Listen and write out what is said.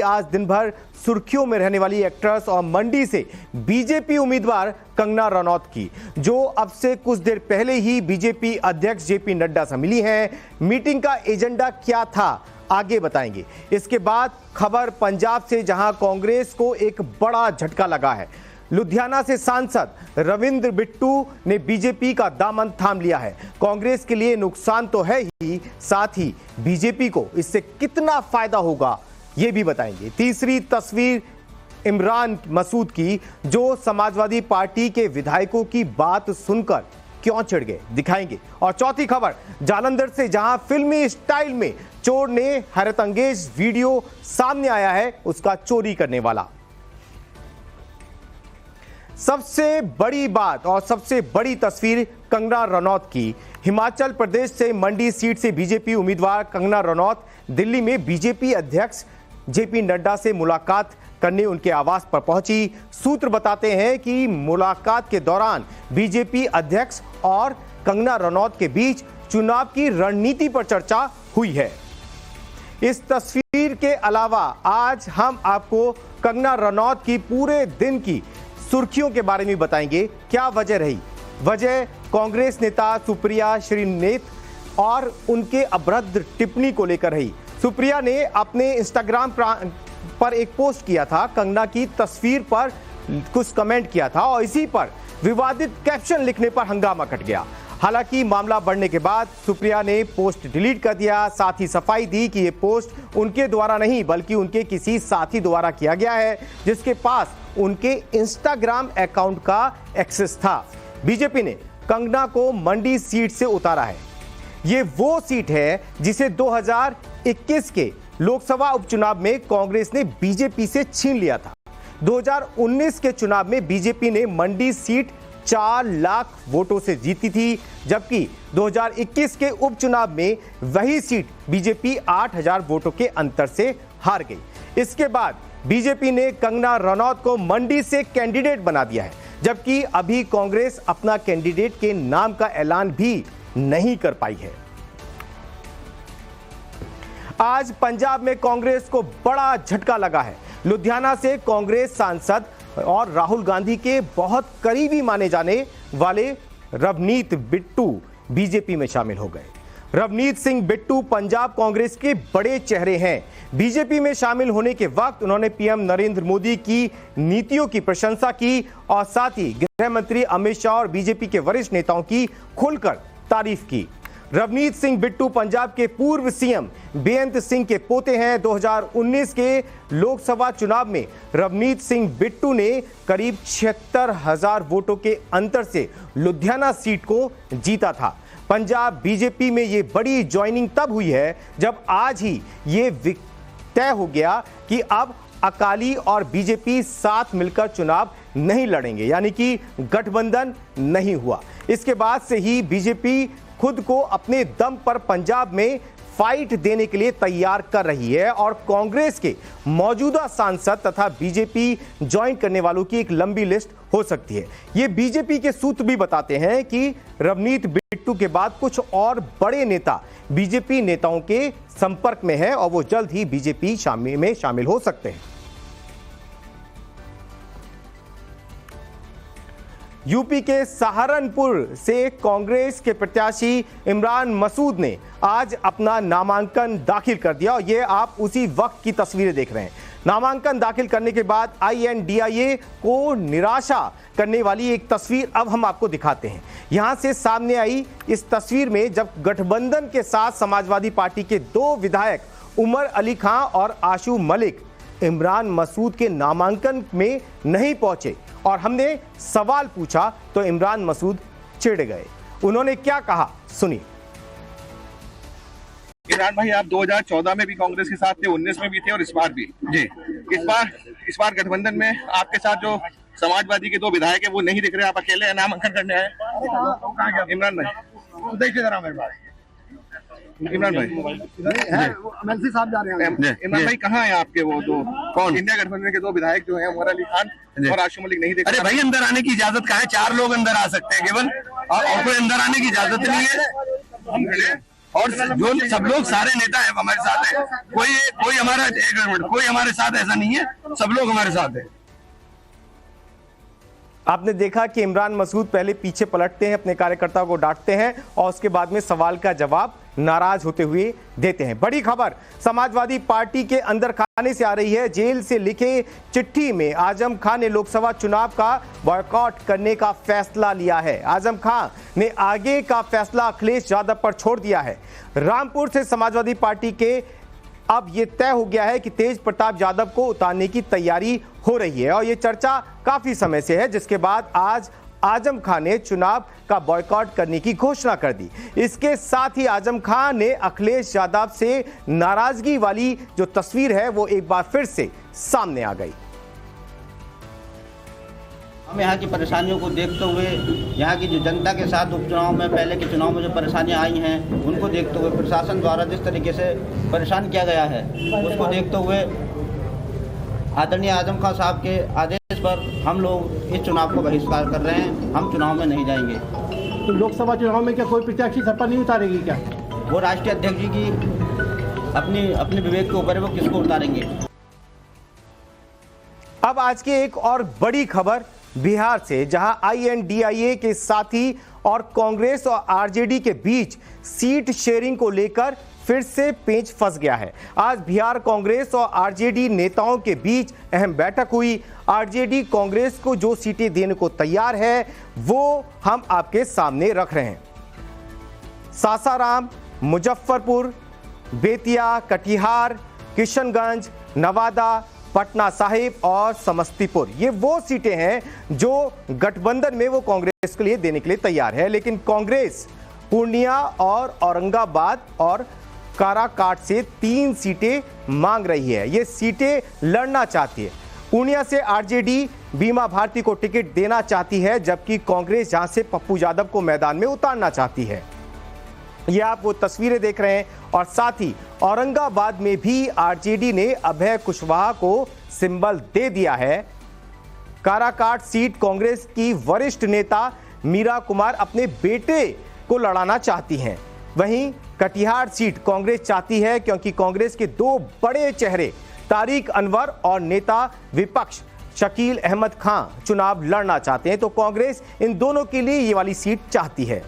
आज दिन भर सुर्खियों में रहने वाली एक्ट्रेस और मंडी से बीजेपी उम्मीदवार कंगना रनौत की, जो अब से कुछ देर पहले ही बीजेपी अध्यक्ष जेपी नड्डा से मिली हैं। मीटिंग का एजेंडा क्या था, आगे बताएंगे। इसके बाद खबर पंजाब से, जहां कांग्रेस को एक बड़ा झटका लगा है। लुधियाना से सांसद रविंद्र बिट्टू ने बीजेपी का दामन थाम लिया है। कांग्रेस के लिए नुकसान तो है ही, साथ ही बीजेपी को इससे कितना फायदा होगा ये भी बताएंगे। तीसरी तस्वीर इमरान मसूद की, जो समाजवादी पार्टी के विधायकों की बात सुनकर क्यों चिढ़ गए, दिखाएंगे। और चौथी खबर जालंधर से, जहां फिल्मी स्टाइल में चोर ने हैरतअंगेज वीडियो सामने आया है, उसका चोरी करने वाला। सबसे बड़ी बात और सबसे बड़ी तस्वीर कंगना रनौत की। हिमाचल प्रदेश से मंडी सीट से बीजेपी उम्मीदवार कंगना रनौत दिल्ली में बीजेपी अध्यक्ष जेपी नड्डा से मुलाकात करने उनके आवास पर पहुंची। सूत्र बताते हैं कि मुलाकात के दौरान बीजेपी अध्यक्ष और कंगना रनौत के बीच चुनाव की रणनीति पर चर्चा हुई है। इस तस्वीर के अलावा आज हम आपको कंगना रनौत की पूरे दिन की सुर्खियों के बारे में बताएंगे। क्या वजह रही? वजह कांग्रेस नेता सुप्रिया श्रीनेत और उनके अभद्र टिप्पणी को लेकर रही। सुप्रिया ने अपने इंस्टाग्राम पर एक पोस्ट किया था, कंगना की तस्वीर पर कुछ कमेंट किया था और इसी पर विवादित कैप्शन लिखने पर हंगामा कट गया। हालांकि मामला बढ़ने के बाद सुप्रिया ने पोस्ट डिलीट कर दिया। साथ ही सफाई दी कि यह पोस्ट उनके द्वारा नहीं बल्कि उनके किसी साथी द्वारा किया गया है, जिसके पास उनके इंस्टाग्राम अकाउंट का एक्सेस था। बीजेपी ने कंगना को मंडी सीट से उतारा है। ये वो सीट है जिसे 2021 के लोकसभा उपचुनाव में कांग्रेस ने बीजेपी से छीन लिया था। 2019 के चुनाव में बीजेपी ने मंडी सीट 4 लाख वोटों से जीती थी, जबकि 2021 के उपचुनाव में वही सीट बीजेपी 8000 वोटों के अंतर से हार गई। इसके बाद बीजेपी ने कंगना रनौत को मंडी से कैंडिडेट बना दिया है, जबकि अभी कांग्रेस अपना कैंडिडेट के नाम का ऐलान भी नहीं कर पाई है। आज पंजाब में कांग्रेस को बड़ा झटका लगा है। लुधियाना से कांग्रेस सांसद और राहुल गांधी के बहुत करीबी माने जाने वाले रवनीत बिट्टू बीजेपी में शामिल हो गए। रवनीत सिंह बिट्टू पंजाब कांग्रेस के बड़े चेहरे हैं। बीजेपी में शामिल होने के वक्त उन्होंने पीएम नरेंद्र मोदी की नीतियों की प्रशंसा की और साथ ही गृह मंत्री अमित शाह और बीजेपी के वरिष्ठ नेताओं की खुलकर तारीफ की। रवनीत सिंह बिट्टू पंजाब के पूर्व सीएम बेअंत सिंह के पोते हैं। 2019 के लोकसभा चुनाव में रवनीत सिंह बिट्टू ने करीब 76,000 वोटों के अंतर से लुधियाना सीट को जीता था। पंजाब बीजेपी में ये बड़ी ज्वाइनिंग तब हुई है जब आज ही ये तय हो गया कि अब अकाली और बीजेपी साथ मिलकर चुनाव नहीं लड़ेंगे, यानी कि गठबंधन नहीं हुआ। इसके बाद से ही बीजेपी खुद को अपने दम पर पंजाब में फाइट देने के लिए तैयार कर रही है और कांग्रेस के मौजूदा सांसद तथा बीजेपी ज्वाइन करने वालों की एक लंबी लिस्ट हो सकती है। ये बीजेपी के सूत्र भी बताते हैं कि रवनीत बिट्टू के बाद कुछ और बड़े नेता बीजेपी नेताओं के संपर्क में हैं और वो जल्द ही बीजेपी में शामिल हो सकते हैं। यूपी के सहारनपुर से कांग्रेस के प्रत्याशी इमरान मसूद ने आज अपना नामांकन दाखिल कर दिया और ये आप उसी वक्त की तस्वीरें देख रहे हैं। नामांकन दाखिल करने के बाद INDIA को निराशा करने वाली एक तस्वीर अब हम आपको दिखाते हैं। यहां से सामने आई इस तस्वीर में जब गठबंधन के साथ समाजवादी पार्टी के 2 विधायक उमर अली खां और आशू मलिक इमरान मसूद के नामांकन में नहीं पहुंचे और हमने सवाल पूछा तो इमरान मसूद चिढ़ गए। उन्होंने क्या कहा, सुनिए। इमरान भाई, आप 2014 में भी कांग्रेस के साथ थे, 19 में भी थे और इस बार भी जी। इस बार गठबंधन में आपके साथ जो समाजवादी के 2 विधायक है वो नहीं दिख रहे, आप अकेले नामांकन करने आए। इमरान भाई देखिए जरा मेरे भाई, इमरान भाई एमएलसी साहब जा रहे हैं। इमरान भाई कहाँ हैं आपके वो 2 कौन इंडिया गठबंधन के 2 विधायक जो हैं, उमर अली खान और आशू मलिक नहीं दिख रहे? अरे भाई, अंदर आने की इजाजत कहाँ है? 4 लोग अंदर आ सकते हैं केवल, और कोई अंदर आने की इजाजत नहीं है। और जो सब लोग सारे नेता है हमारे साथ है, कोई हमारा एक मिनट, कोई हमारे साथ ऐसा नहीं है, सब लोग हमारे साथ है। आपने देखा कि इमरान मसूद पहले पीछे पलटते हैं, अपने कार्यकर्ताओं को डांटते हैं और उसके बाद में सवाल का जवाब नाराज होते हुए देते हैं। बड़ी खबर समाजवादी पार्टी के अंदर खाने से आ रही है। जेल से लिखे चिट्ठी में आजम खान ने लोकसभा चुनाव का बॉयकॉट करने का फैसला लिया है। आजम खान ने आगे का फैसला अखिलेश यादव पर छोड़ दिया है। रामपुर से समाजवादी पार्टी के अब ये तय हो गया है कि तेज प्रताप यादव को उतारने की तैयारी हो रही है और ये चर्चा काफी समय से है, जिसके बाद आज आजम खान ने चुनाव का बॉयकॉट करने की घोषणा कर दी। इसके साथ ही आजम खान ने अखिलेश यादव से नाराजगी वाली जो तस्वीर है वो एक बार फिर से सामने आ गई। हम यहाँ की परेशानियों को देखते हुए, यहाँ की जो जनता के साथ उपचुनाव में, पहले के चुनाव में जो परेशानियाँ आई हैं उनको देखते हुए, प्रशासन द्वारा जिस तरीके से परेशान किया गया है उसको देखते हुए आदरणीय आजम खान साहब के आदेश पर हम लोग इस चुनाव को बहिष्कार कर रहे हैं। हम चुनाव में नहीं जाएंगे। तो लोकसभा चुनाव में क्या कोई प्रत्याशी सपा नहीं उतारेगी क्या? वो राष्ट्रीय अध्यक्ष जी की अपने विवेक के ऊपर है, वो किसको उतारेंगे। अब आज की एक और बड़ी खबर बिहार से, जहां INDIA के साथी और कांग्रेस और आरजेडी के बीच सीट शेयरिंग को लेकर फिर से पेंच फंस गया है। आज बिहार कांग्रेस और आरजेडी नेताओं के बीच अहम बैठक हुई। आरजेडी कांग्रेस को जो सीटें देने को तैयार है वो हम आपके सामने रख रहे हैं। सासाराम, मुजफ्फरपुर, बेतिया, कटिहार, किशनगंज, नवादा, पटना साहिब और समस्तीपुर, ये वो सीटें हैं जो गठबंधन में वो कांग्रेस के लिए देने के लिए तैयार है। लेकिन कांग्रेस पूर्णिया और औरंगाबाद और काराकाट से 3 सीटें मांग रही है। ये सीटें लड़ना चाहती है। पूर्णिया से आरजेडी बीमा भारती को टिकट देना चाहती है, जबकि कांग्रेस यहां से पप्पू यादव को मैदान में उतारना चाहती है। ये आप वो तस्वीरें देख रहे हैं। और साथ ही औरंगाबाद में भी आरजेडी ने अभय कुशवाहा को सिंबल दे दिया है। काराकाट सीट कांग्रेस की वरिष्ठ नेता मीरा कुमार अपने बेटे को लड़ाना चाहती हैं। वहीं कटिहार सीट कांग्रेस चाहती है क्योंकि कांग्रेस के 2 बड़े चेहरे तारिक अनवर और नेता विपक्ष शकील अहमद खान चुनाव लड़ना चाहते हैं। तो कांग्रेस इन दोनों के लिए ये वाली सीट चाहती है।